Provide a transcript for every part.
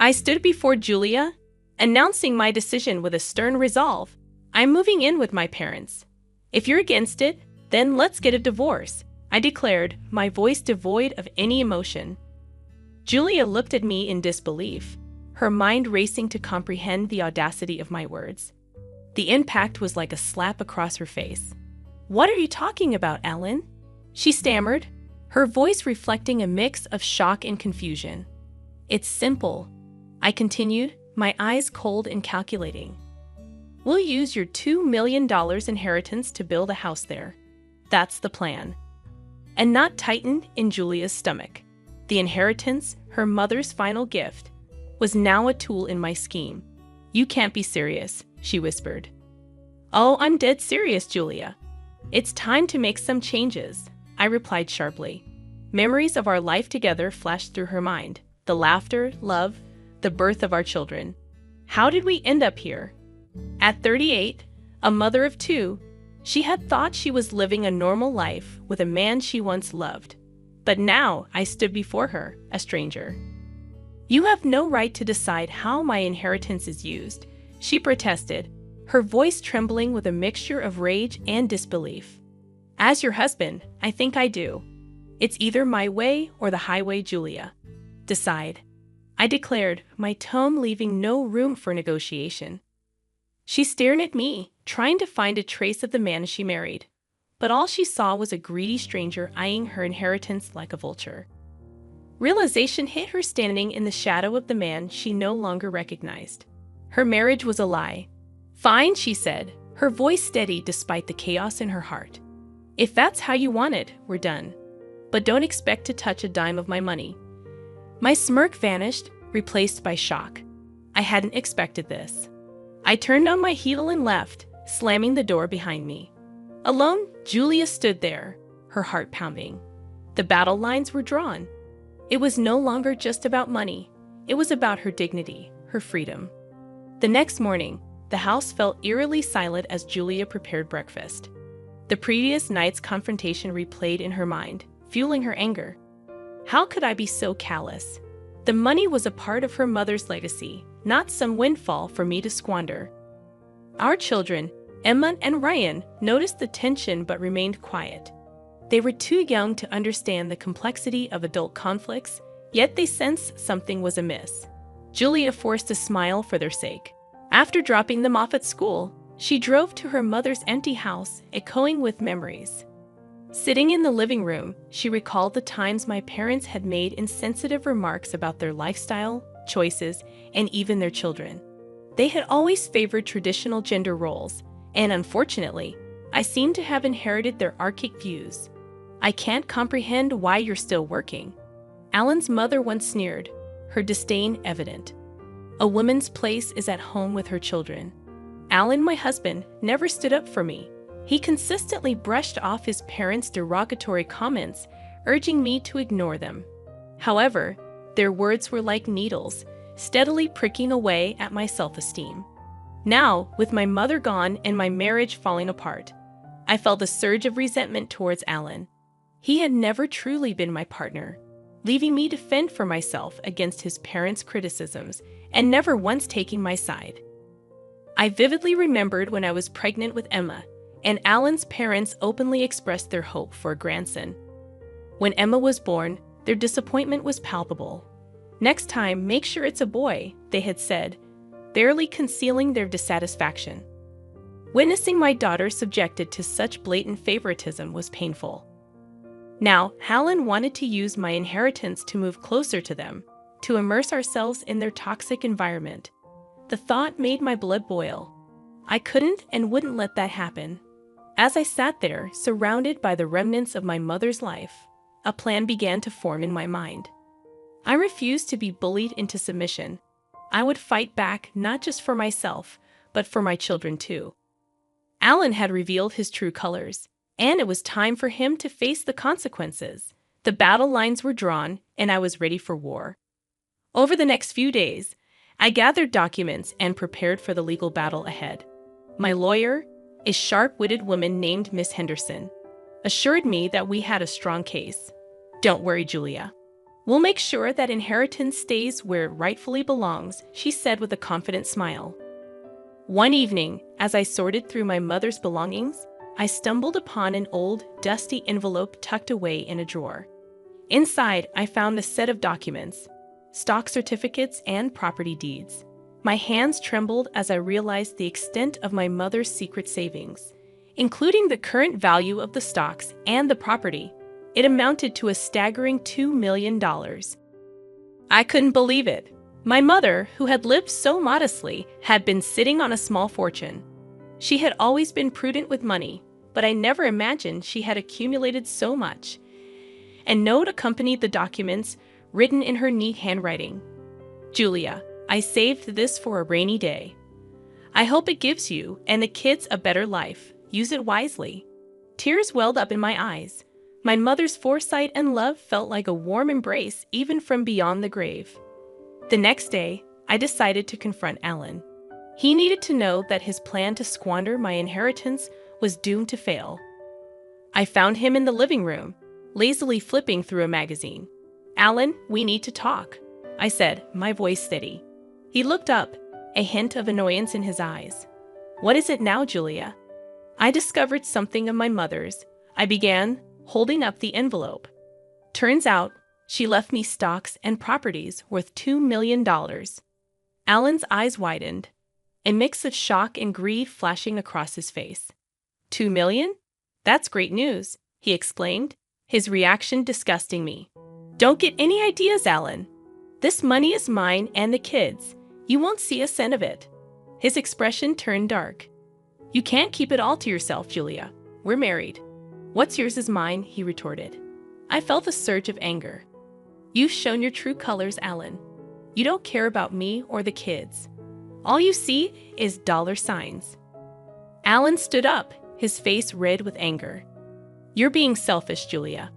I stood before Julia, announcing my decision with a stern resolve. I'm moving in with my parents. If you're against it, then let's get a divorce, I declared, my voice devoid of any emotion. Julia looked at me in disbelief, her mind racing to comprehend the audacity of my words. The impact was like a slap across her face. What are you talking about, Ellen? She stammered, her voice reflecting a mix of shock and confusion. It's simple, I continued, my eyes cold and calculating. We'll use your $2 million inheritance to build a house there. That's the plan. A knot tightened in Julia's stomach. The inheritance, her mother's final gift, was now a tool in my scheme. You can't be serious, she whispered. Oh, I'm dead serious, Julia. It's time to make some changes, I replied sharply. Memories of our life together flashed through her mind. The laughter, love, the birth of our children. How did we end up here? At 38, a mother of two, she had thought she was living a normal life with a man she once loved. But now I stood before her, a stranger. You have no right to decide how my inheritance is used, she protested, her voice trembling with a mixture of rage and disbelief. As your husband, I think I do. It's either my way or the highway, Julia. Decide, I declared, my tone leaving no room for negotiation. She stared at me, trying to find a trace of the man she married, but all she saw was a greedy stranger eyeing her inheritance like a vulture. Realization hit her standing in the shadow of the man she no longer recognized. Her marriage was a lie. Fine, she said, her voice steady despite the chaos in her heart. If that's how you want it, we're done. But don't expect to touch a dime of my money. My smirk vanished, replaced by shock. I hadn't expected this. I turned on my heel and left, slamming the door behind me. Alone, Julia stood there, her heart pounding. The battle lines were drawn. It was no longer just about money. It was about her dignity, her freedom. The next morning, the house felt eerily silent as Julia prepared breakfast. The previous night's confrontation replayed in her mind, fueling her anger. How could I be so callous? The money was a part of her mother's legacy, not some windfall for me to squander. Our children, Emma and Ryan, noticed the tension but remained quiet. They were too young to understand the complexity of adult conflicts, yet they sensed something was amiss. Julia forced a smile for their sake. After dropping them off at school, she drove to her mother's empty house, echoing with memories. Sitting in the living room, she recalled the times my parents had made insensitive remarks about their lifestyle, choices, and even their children. They had always favored traditional gender roles, and unfortunately, I seemed to have inherited their archaic views. I can't comprehend why you're still working, Alan's mother once sneered, her disdain evident. A woman's place is at home with her children. Alan, my husband, never stood up for me. He consistently brushed off his parents' derogatory comments, urging me to ignore them. However, their words were like needles, steadily pricking away at my self-esteem. Now, with my mother gone and my marriage falling apart, I felt a surge of resentment towards Alan. He had never truly been my partner, leaving me to fend for myself against his parents' criticisms and never once taking my side. I vividly remembered when I was pregnant with Emma, and Alan's parents openly expressed their hope for a grandson. When Emma was born, their disappointment was palpable. Next time, make sure it's a boy, they had said, barely concealing their dissatisfaction. Witnessing my daughter subjected to such blatant favoritism was painful. Now, Alan wanted to use my inheritance to move closer to them, to immerse ourselves in their toxic environment. The thought made my blood boil. I couldn't and wouldn't let that happen. As I sat there, surrounded by the remnants of my mother's life, a plan began to form in my mind. I refused to be bullied into submission. I would fight back not just for myself, but for my children too. Alan had revealed his true colors, and it was time for him to face the consequences. The battle lines were drawn, and I was ready for war. Over the next few days, I gathered documents and prepared for the legal battle ahead. My lawyer, a sharp-witted woman named Miss Henderson, assured me that we had a strong case. Don't worry, Julia. We'll make sure that inheritance stays where it rightfully belongs, she said with a confident smile. One evening, as I sorted through my mother's belongings, I stumbled upon an old, dusty envelope tucked away in a drawer. Inside, I found a set of documents, stock certificates, and property deeds. My hands trembled as I realized the extent of my mother's secret savings, including the current value of the stocks and the property. It amounted to a staggering $2 million. I couldn't believe it. My mother, who had lived so modestly, had been sitting on a small fortune. She had always been prudent with money, but I never imagined she had accumulated so much. A note accompanied the documents, written in her neat handwriting. Julia, I saved this for a rainy day. I hope it gives you and the kids a better life. Use it wisely. Tears welled up in my eyes. My mother's foresight and love felt like a warm embrace even from beyond the grave. The next day, I decided to confront Alan. He needed to know that his plan to squander my inheritance was doomed to fail. I found him in the living room, lazily flipping through a magazine. Alan, we need to talk, I said, my voice steady. He looked up, a hint of annoyance in his eyes. What is it now, Julia? I discovered something of my mother's. I began, holding up the envelope. Turns out, she left me stocks and properties worth $2 million. Alan's eyes widened, a mix of shock and greed flashing across his face. $2 million? That's great news, he exclaimed, his reaction disgusting me. Don't get any ideas, Alan. This money is mine and the kids. You won't see a cent of it. His expression turned dark. You can't keep it all to yourself, Julia. We're married. What's yours is mine, he retorted. I felt a surge of anger. You've shown your true colors, Alan. You don't care about me or the kids. All you see is dollar signs. Alan stood up, his face red with anger. You're being selfish, Julia.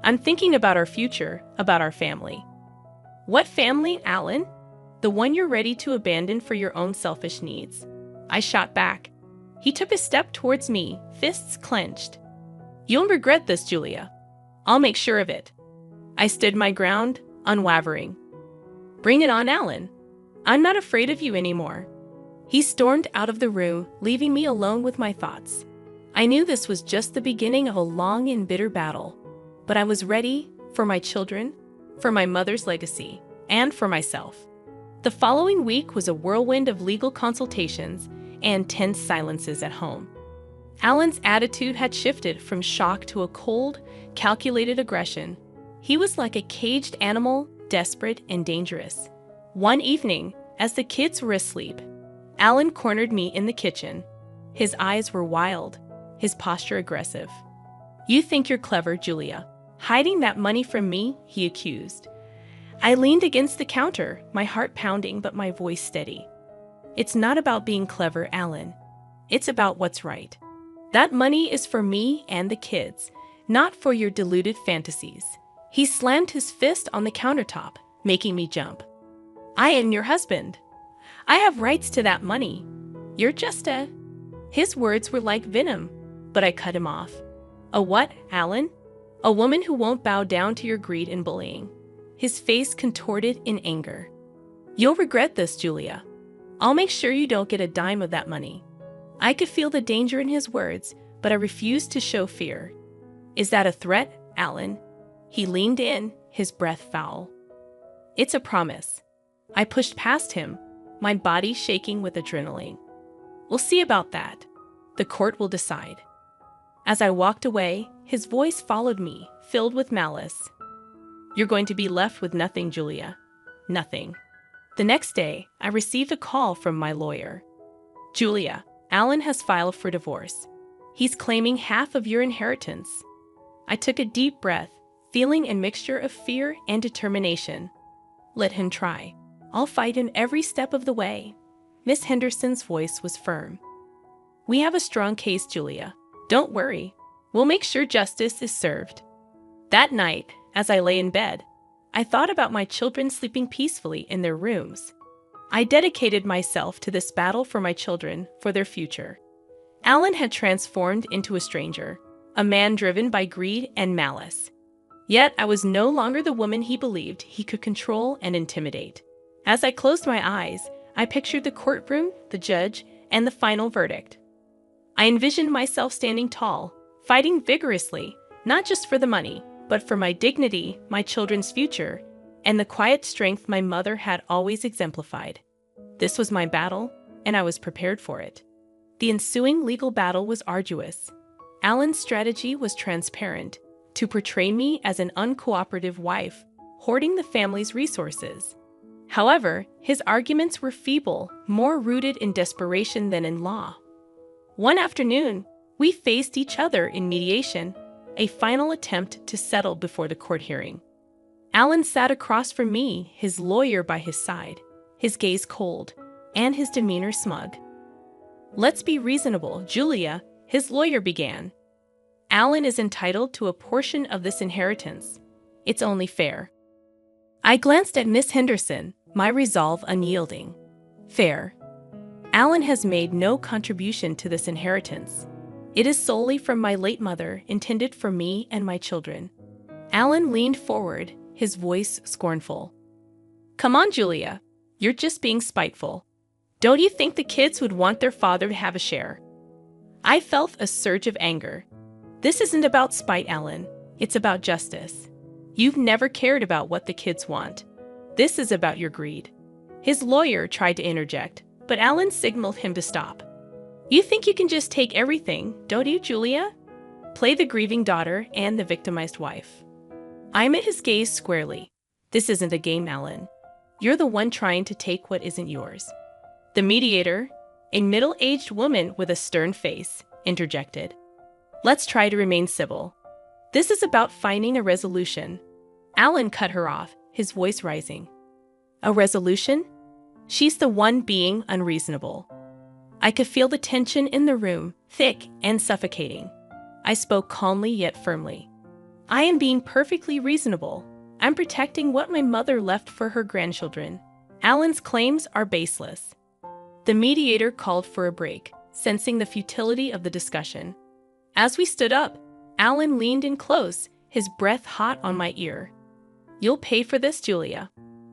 I'm thinking about our future, about our family. What family, Alan? The one you're ready to abandon for your own selfish needs. I shot back. He took a step towards me, fists clenched. You'll regret this, Julia. I'll make sure of it. I stood my ground, unwavering. Bring it on, Alan. I'm not afraid of you anymore. He stormed out of the room, leaving me alone with my thoughts. I knew this was just the beginning of a long and bitter battle, but I was ready for my children, for my mother's legacy, and for myself. The following week was a whirlwind of legal consultations and tense silences at home. Alan's attitude had shifted from shock to a cold, calculated aggression. He was like a caged animal, desperate and dangerous. One evening, as the kids were asleep, Alan cornered me in the kitchen. His eyes were wild, his posture aggressive. You think you're clever, Julia. Hiding that money from me, he accused. I leaned against the counter, my heart pounding but my voice steady. It's not about being clever, Alan. It's about what's right. That money is for me and the kids, not for your deluded fantasies. He slammed his fist on the countertop, making me jump. I am your husband. I have rights to that money. You're just a... His words were like venom, but I cut him off. A what, Alan? A woman who won't bow down to your greed and bullying. His face contorted in anger. You'll regret this, Julia. I'll make sure you don't get a dime of that money. I could feel the danger in his words, but I refused to show fear. Is that a threat, Alan? He leaned in, his breath foul. It's a promise. I pushed past him, my body shaking with adrenaline. We'll see about that. The court will decide. As I walked away, his voice followed me, filled with malice. You're going to be left with nothing, Julia. Nothing. The next day, I received a call from my lawyer. Julia, Alan has filed for divorce. He's claiming half of your inheritance. I took a deep breath, feeling a mixture of fear and determination. Let him try. I'll fight him every step of the way. Miss Henderson's voice was firm. We have a strong case, Julia. Don't worry. We'll make sure justice is served. That night, as I lay in bed, I thought about my children sleeping peacefully in their rooms. I dedicated myself to this battle for my children, for their future. Alan had transformed into a stranger, a man driven by greed and malice. Yet I was no longer the woman he believed he could control and intimidate. As I closed my eyes, I pictured the courtroom, the judge, and the final verdict. I envisioned myself standing tall, fighting vigorously, not just for the money, but for my dignity, my children's future, and the quiet strength my mother had always exemplified. This was my battle, and I was prepared for it. The ensuing legal battle was arduous. Alan's strategy was transparent, to portray me as an uncooperative wife, hoarding the family's resources. However, his arguments were feeble, more rooted in desperation than in law. One afternoon, we faced each other in mediation, a final attempt to settle before the court hearing. Alan sat across from me, his lawyer by his side, his gaze cold, and his demeanor smug. "Let's be reasonable, Julia," his lawyer began. "Alan is entitled to a portion of this inheritance. It's only fair." I glanced at Miss Henderson, my resolve unyielding. "Fair? Alan has made no contribution to this inheritance. It is solely from my late mother, intended for me and my children." Alan leaned forward, his voice scornful. "Come on, Julia. You're just being spiteful. Don't you think the kids would want their father to have a share?" I felt a surge of anger. "This isn't about spite, Alan. It's about justice. You've never cared about what the kids want. This is about your greed." His lawyer tried to interject, but Alan signaled him to stop. "You think you can just take everything, don't you, Julia? Play the grieving daughter and the victimized wife." I met his gaze squarely. "This isn't a game, Alan. You're the one trying to take what isn't yours." The mediator, a middle-aged woman with a stern face, interjected. "Let's try to remain civil. This is about finding a resolution." Alan cut her off, his voice rising. "A resolution? She's the one being unreasonable." I could feel the tension in the room, thick and suffocating. I spoke calmly yet firmly. "I am being perfectly reasonable. I'm protecting what my mother left for her grandchildren. Alan's claims are baseless." The mediator called for a break, sensing the futility of the discussion. As we stood up, Alan leaned in close, his breath hot on my ear. "You'll pay for this, Julia.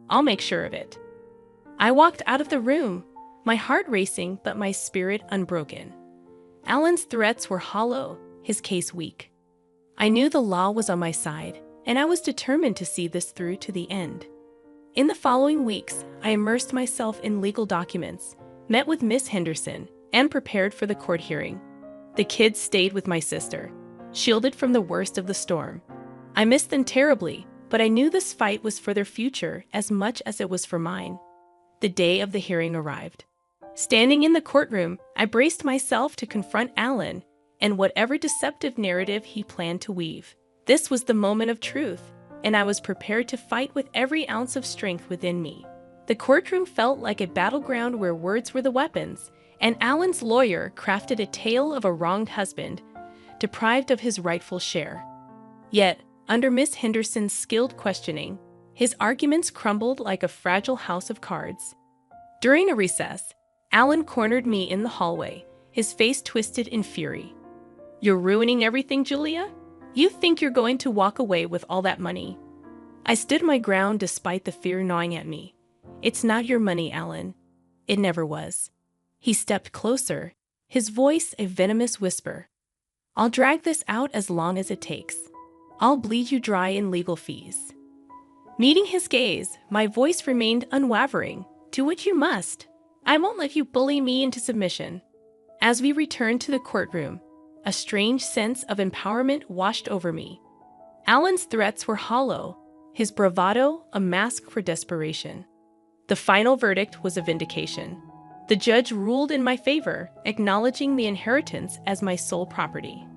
I'll make sure of it." I walked out of the room, my heart racing but my spirit unbroken. Alan's threats were hollow, his case weak. I knew the law was on my side, and I was determined to see this through to the end. In the following weeks, I immersed myself in legal documents, met with Miss Henderson, and prepared for the court hearing. The kids stayed with my sister, shielded from the worst of the storm. I missed them terribly, but I knew this fight was for their future as much as it was for mine. The day of the hearing arrived. Standing in the courtroom, I braced myself to confront Alan and whatever deceptive narrative he planned to weave. This was the moment of truth, and I was prepared to fight with every ounce of strength within me. The courtroom felt like a battleground where words were the weapons, and Alan's lawyer crafted a tale of a wronged husband, deprived of his rightful share. Yet, under Miss Henderson's skilled questioning, his arguments crumbled like a fragile house of cards. During a recess, Alan cornered me in the hallway, his face twisted in fury. "You're ruining everything, Julia? You think you're going to walk away with all that money?" I stood my ground despite the fear gnawing at me. "It's not your money, Alan. It never was." He stepped closer, his voice a venomous whisper. "I'll drag this out as long as it takes. I'll bleed you dry in legal fees." Meeting his gaze, my voice remained unwavering. "Do what you must. I won't let you bully me into submission." As we returned to the courtroom, a strange sense of empowerment washed over me. Alan's threats were hollow, his bravado a mask for desperation. The final verdict was a vindication. The judge ruled in my favor, acknowledging the inheritance as my sole property.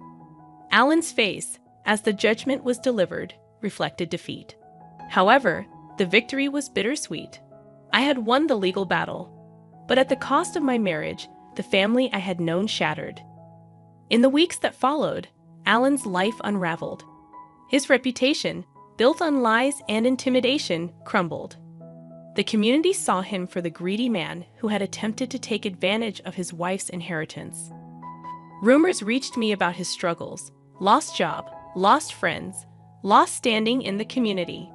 Alan's face, as the judgment was delivered, reflected defeat. However, the victory was bittersweet. I had won the legal battle, but at the cost of my marriage, the family I had known shattered. In the weeks that followed, Alan's life unraveled. His reputation, built on lies and intimidation, crumbled. The community saw him for the greedy man who had attempted to take advantage of his wife's inheritance. Rumors reached me about his struggles: lost job, lost friends, lost standing in the community.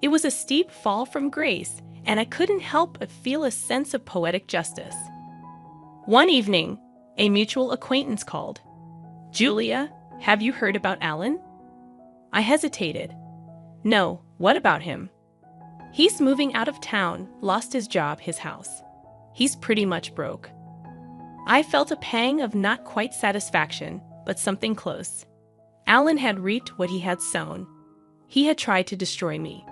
It was a steep fall from grace, and I couldn't help but feel a sense of poetic justice. One evening, a mutual acquaintance called. "Julia, have you heard about Alan?" I hesitated. "No, what about him?" "He's moving out of town, lost his job, his house. He's pretty much broke." I felt a pang of not quite satisfaction, but something close. Alan had reaped what he had sown. He had tried to destroy me,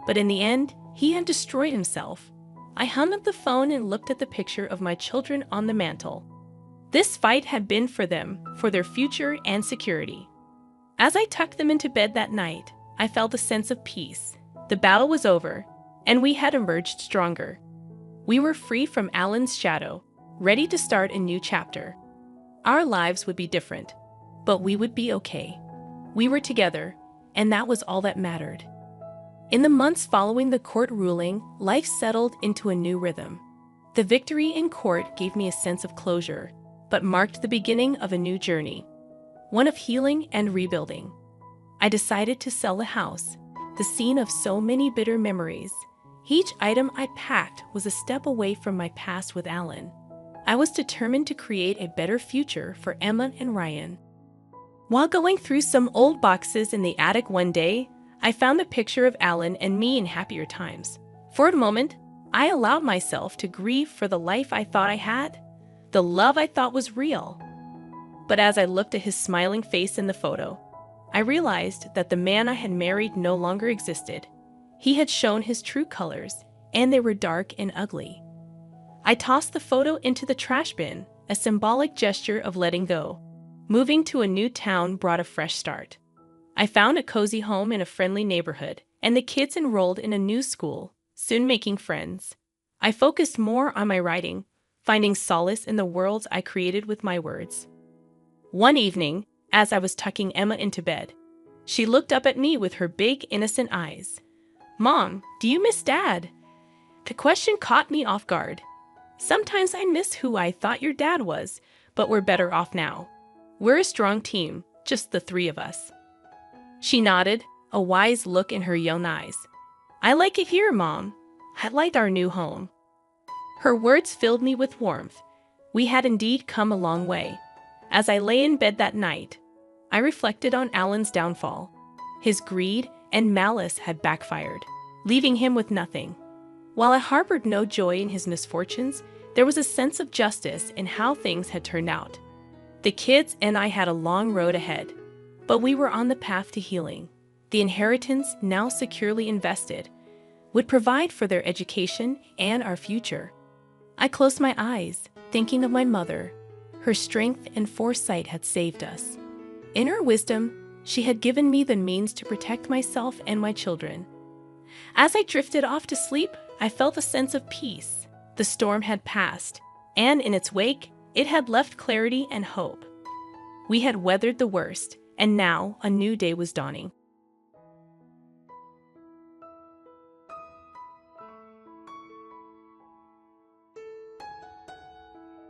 but in the end, he had destroyed himself. I hung up the phone and looked at the picture of my children on the mantel. This fight had been for them, for their future and security. As I tucked them into bed that night, I felt a sense of peace. The battle was over, and we had emerged stronger. We were free from Alan's shadow, ready to start a new chapter. Our lives would be different, but we would be okay. We were together, and that was all that mattered. In the months following the court ruling, life settled into a new rhythm. The victory in court gave me a sense of closure, but marked the beginning of a new journey, one of healing and rebuilding. I decided to sell the house, the scene of so many bitter memories. Each item I packed was a step away from my past with Alan. I was determined to create a better future for Emma and Ryan. While going through some old boxes in the attic one day, I found the picture of Alan and me in happier times. For a moment, I allowed myself to grieve for the life I thought I had, the love I thought was real. But as I looked at his smiling face in the photo, I realized that the man I had married no longer existed. He had shown his true colors, and they were dark and ugly. I tossed the photo into the trash bin, a symbolic gesture of letting go. Moving to a new town brought a fresh start. I found a cozy home in a friendly neighborhood, and the kids enrolled in a new school, soon making friends. I focused more on my writing, finding solace in the worlds I created with my words. One evening, as I was tucking Emma into bed, she looked up at me with her big, innocent eyes. "Mom, do you miss Dad?" The question caught me off guard. "Sometimes I miss who I thought your dad was, but we're better off now. We're a strong team, just the three of us." She nodded, a wise look in her young eyes. "I like it here, Mom. I like our new home." Her words filled me with warmth. We had indeed come a long way. As I lay in bed that night, I reflected on Alan's downfall. His greed and malice had backfired, leaving him with nothing. While I harbored no joy in his misfortunes, there was a sense of justice in how things had turned out. The kids and I had a long road ahead, but we were on the path to healing. The inheritance, now securely invested, would provide for their education and our future. I closed my eyes, thinking of my mother. Her strength and foresight had saved us. In her wisdom, she had given me the means to protect myself and my children. As I drifted off to sleep, I felt a sense of peace. The storm had passed, and in its wake, it had left clarity and hope. We had weathered the worst, and now a new day was dawning.